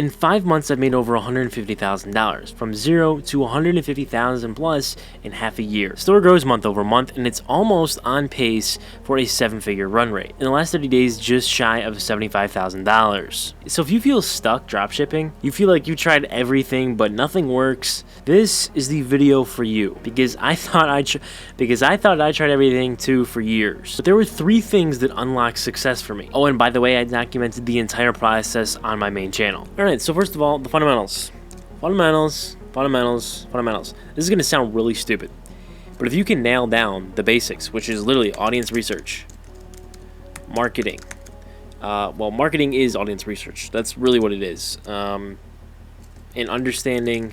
In 5 months, I've made over $150,000, from zero to $150,000 plus in half a year. Store grows month over month, and it's almost on pace for a 7-figure run rate. In the last 30 days, just shy of $75,000. So if you feel stuck dropshipping, you feel like you tried everything but nothing works, this is the video for you, because I thought I tried everything too for years. But there were 3 things that unlocked success for me. Oh, and by the way, I documented the entire process on my main channel. Alright, so first of all, the fundamentals. Fundamentals. This is going to sound really stupid, but if you can nail down the basics, which is literally audience research, marketing. Well, marketing is audience research. That's really what it is. And understanding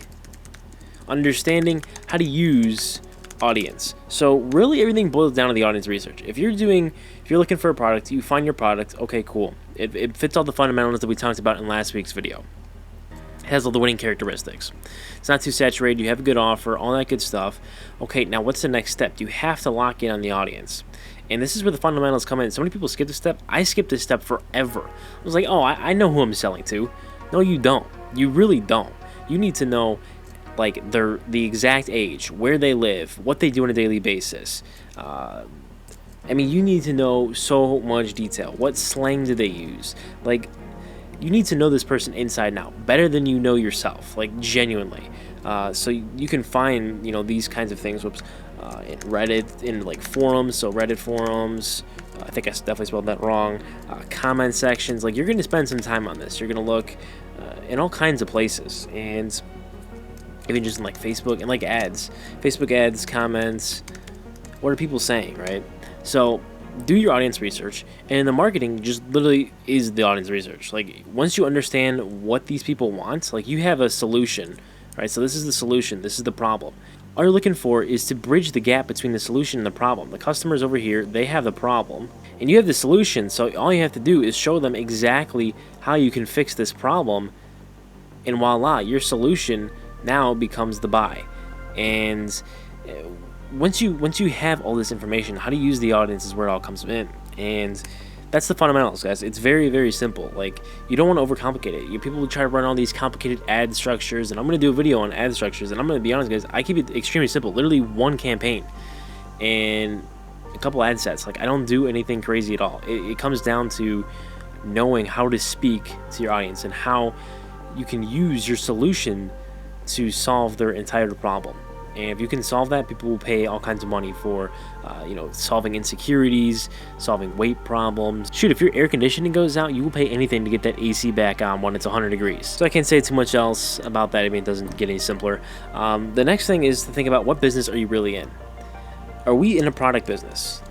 how to use audience. So really everything boils down to the audience research. If you're looking for a product, you find your product, okay, cool. It fits all the fundamentals that we talked about in last week's video. It has all the winning characteristics. It's not too saturated, you have a good offer, all that good stuff. Okay, now what's the next step? You have to lock in on the audience. And this is where the fundamentals come in. So many people skip this step. I skipped this step forever. I was like, oh, I know who I'm selling to. No, you don't. You really don't. You need to know like the exact age, where they live, what they do on a daily basis. I mean, you need to know so much detail. What slang do they use? Like, you need to know this person inside and out, better than you know yourself, like genuinely. So you can find, these kinds of things in Reddit, in like forums, so Reddit forums. I think I definitely spelled that wrong. Comment sections, like you're going to spend some time on this. You're going to look in all kinds of places, and even just in like Facebook and like ads, Facebook ads, comments. What are people saying, right? So do your audience research, and the marketing just literally is the audience research. Like once you understand what these people want, like you have a solution, right? So this is the solution, this is the problem. All you're looking for is to bridge the gap between the solution and the problem. The customers over here, they have the problem, and you have the solution, so all you have to do is show them exactly how you can fix this problem, and voila, your solution now becomes the buy. And once you have all this information, how to use the audience is where it all comes in. And that's the fundamentals, guys. It's very, very simple. Like, you don't want to overcomplicate it. People will try to run all these complicated ad structures, and I'm going to do a video on ad structures, and I'm going to be honest, guys, I keep it extremely simple. Literally one campaign and a couple ad sets. Like, I don't do anything crazy at all. It comes down to knowing how to speak to your audience and how you can use your solution to solve their entire problem. And if you can solve that, people will pay all kinds of money for, solving insecurities, solving weight problems. Shoot, if your air conditioning goes out, you will pay anything to get that AC back on when it's 100 degrees. So I can't say too much else about that. I mean, it doesn't get any simpler. The next thing is to think about, what business are you really in? Are we in a product business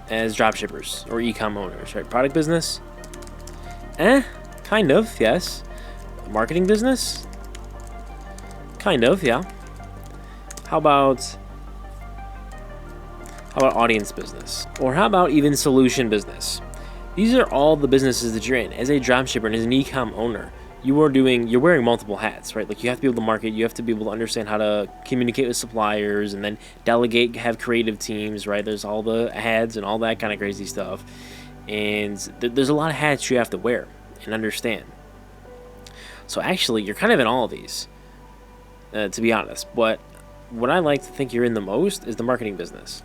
as dropshippers or e-com owners, right? Product business? Kind of, yes. Marketing business? Kind of, yeah. How about audience business? Or how about even solution business? These are all the businesses that you're in. As a dropshipper and as an e-com owner, you're wearing multiple hats, right? Like, you have to be able to market, you have to be able to understand how to communicate with suppliers, and then delegate, have creative teams, right? There's all the ads and all that kind of crazy stuff. And there's a lot of hats you have to wear and understand. So actually, you're kind of in all of these, to be honest. But what I like to think you're in the most is the marketing business.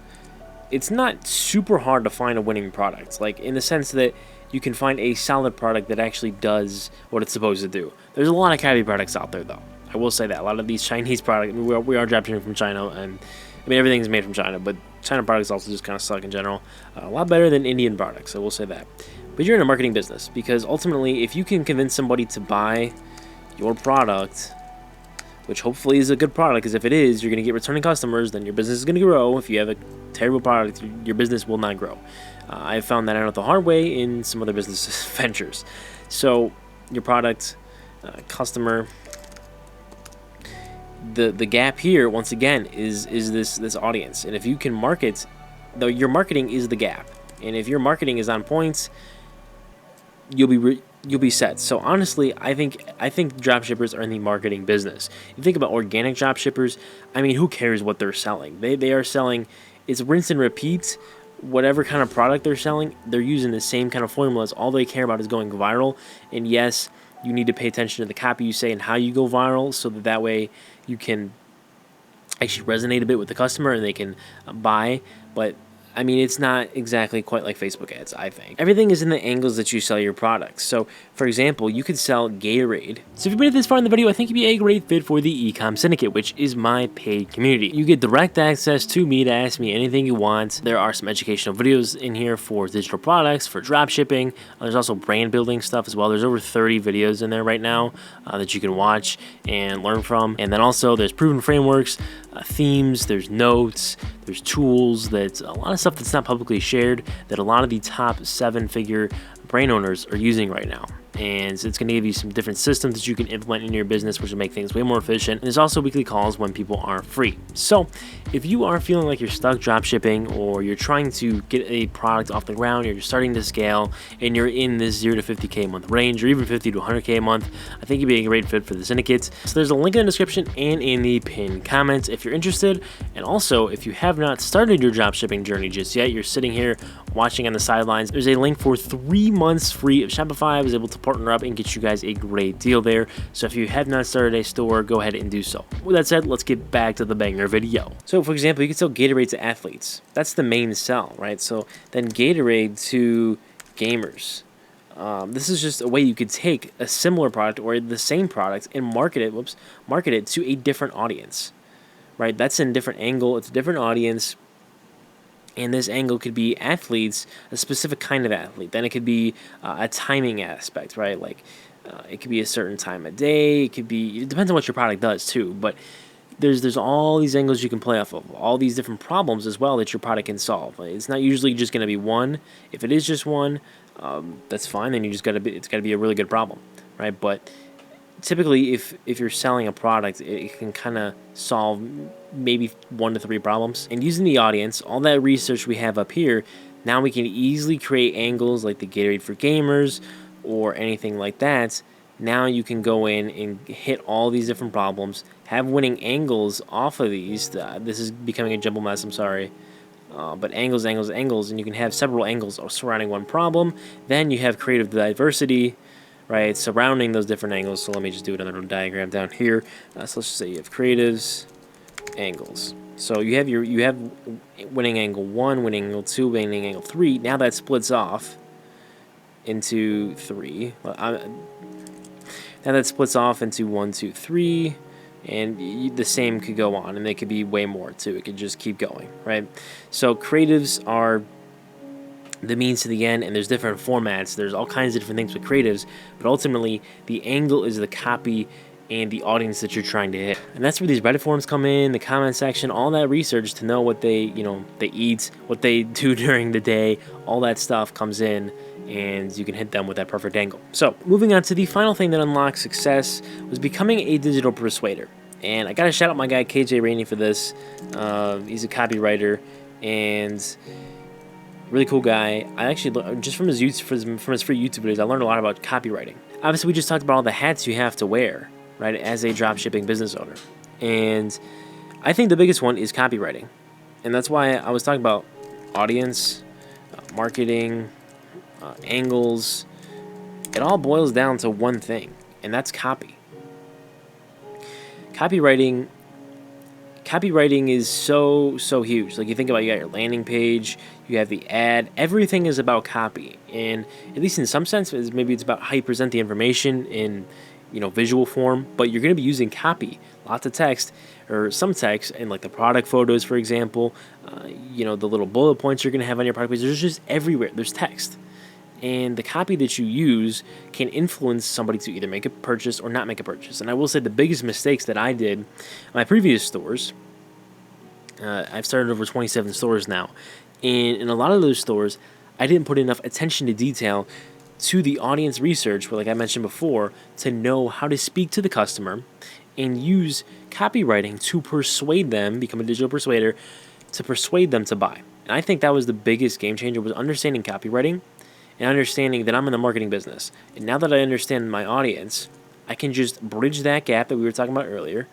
It's not super hard to find a winning product, like in the sense that you can find a solid product that actually does what it's supposed to do. There's a lot of crappy products out there, though. I will say that. A lot of these Chinese products, we are dropshipping from China, and I mean, everything's made from China, but China products also just kind of suck in general. A lot better than Indian products, I will say that. But you're in a marketing business, because ultimately, if you can convince somebody to buy your product, which hopefully is a good product, because if it is, you're going to get returning customers, then your business is going to grow. If you have a terrible product, your business will not grow. I've found that out the hard way in some other business ventures. So your product, customer, the gap here, once again, is this audience. And if you can market, though, your marketing is the gap. And if your marketing is on point, you'll be set. So honestly, I think dropshippers are in the marketing business. You think about organic dropshippers, I mean, who cares what they're selling? They are selling, it's rinse and repeat. Whatever kind of product they're selling, they're using the same kind of formulas. All they care about is going viral. And yes, you need to pay attention to the copy you say and how you go viral, so that way you can actually resonate a bit with the customer and they can buy. But I mean, it's not exactly quite like Facebook ads, I think. Everything is in the angles that you sell your products. So, for example, you could sell Gatorade. So if you've made it this far in the video, I think you'd be a great fit for the Ecom Syndicate, which is my paid community. You get direct access to me to ask me anything you want. There are some educational videos in here for digital products, for drop shipping. There's also brand building stuff as well. There's over 30 videos in there right now that you can watch and learn from. And then also there's proven frameworks, themes, there's notes, there's tools, that's a lot of stuff that's not publicly shared that a lot of the top 7-figure brand owners are using right now. And it's going to give you some different systems that you can implement in your business, which will make things way more efficient. And there's also weekly calls when people aren't free. So if you are feeling like you're stuck drop shipping, or you're trying to get a product off the ground, or you're starting to scale, and you're in this 0 to 50K a month range, or even 50 to 100K a month, I think you'd be a great fit for the syndicates. So there's a link in the description and in the pinned comments if you're interested. And also, if you have not started your drop shipping journey just yet, you're sitting here watching on the sidelines, there's a link for 3 months free of Shopify. I was able to partner up and get you guys a great deal there. So if you have not started a store, go ahead and do so. With that said, let's get back to the banger video. So for example, you can sell Gatorade to athletes. That's the main sell, right? So then Gatorade to gamers. This is just a way you could take a similar product or the same product and market it to a different audience, right? That's in a different angle. It's a different audience. And this angle could be athletes, a specific kind of athlete. Then it could be a timing aspect, right? Like it could be a certain time of day. It could be, it depends on what your product does too. But there's all these angles you can play off of, all these different problems as well that your product can solve. It's not usually just going to be one. If it is just one, that's fine. Then it's got to be a really good problem, right? But typically, if you're selling a product, it can kind of solve maybe 1 to 3 problems. And using the audience, all that research we have up here, now we can easily create angles like the Gatorade for gamers or anything like that. Now you can go in and hit all these different problems, have winning angles off of these. This is becoming a jumble mess, I'm sorry. But angles, and you can have several angles surrounding one problem. Then you have creative diversity, right, surrounding those different angles. So let me just do another diagram down here. So let's just say you have creatives, angles. So you have winning angle 1, winning angle 2, winning angle 3. Now that splits off into 3. Now that splits off into 1, 2, 3, and the same could go on, and they could be way more too. It could just keep going, right? So creatives are the means to the end, and there's different formats. There's all kinds of different things with creatives, but ultimately the angle is the copy and the audience that you're trying to hit. And that's where these Reddit forums come in, the comment section, all that research to know what they eat, what they do during the day, all that stuff comes in, and you can hit them with that perfect angle. So moving on to the final thing that unlocked success was becoming a digital persuader. And I gotta shout out my guy KJ Rainey for this. He's a copywriter and really cool guy. I actually, just from his free YouTube videos, I learned a lot about copywriting. Obviously, we just talked about all the hats you have to wear, right, as a dropshipping business owner. And I think the biggest one is copywriting. And that's why I was talking about audience, marketing, angles. It all boils down to one thing, and that's copy. Copywriting is so huge. Like, you think about, you got your landing page, you have the ad, everything is about copy. And at least in some sense, maybe it's about how you present the information in visual form, but you're going to be using copy, lots of text, or some text, and like the product photos, for example, the little bullet points you're going to have on your product page. There's just everywhere there's text, and the copy that you use can influence somebody to either make a purchase or not make a purchase. And I will say the biggest mistakes that I did in my previous stores, I've started over 27 stores now, and in a lot of those stores, I didn't put enough attention to detail to the audience research, like I mentioned before, to know how to speak to the customer and use copywriting to persuade them, become a digital persuader, to persuade them to buy. And I think that was the biggest game changer, was understanding copywriting and understanding that I'm in the marketing business. And now that I understand my audience, I can just bridge that gap that we were talking about earlier,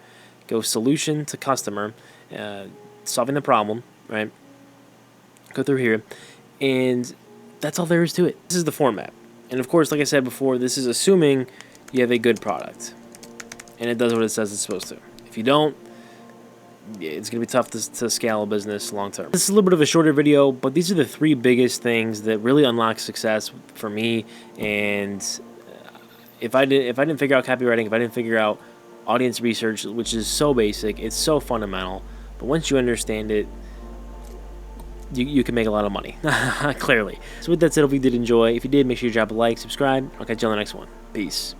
go solution to customer, solving the problem, right? Go through here, and that's all there is to it. This is the format. And of course, like I said before, this is assuming you have a good product, and it does what it says it's supposed to. If you don't, it's going to be tough to scale a business long term. This is a little bit of a shorter video, but these are the 3 biggest things that really unlock success for me. And if I didn't figure out copywriting, if I didn't figure out audience research, which is so basic, it's so fundamental, but once you understand it, you can make a lot of money, clearly. So with that said, hope you did enjoy. If you did, make sure you drop a like, subscribe. I'll catch you on the next one. Peace.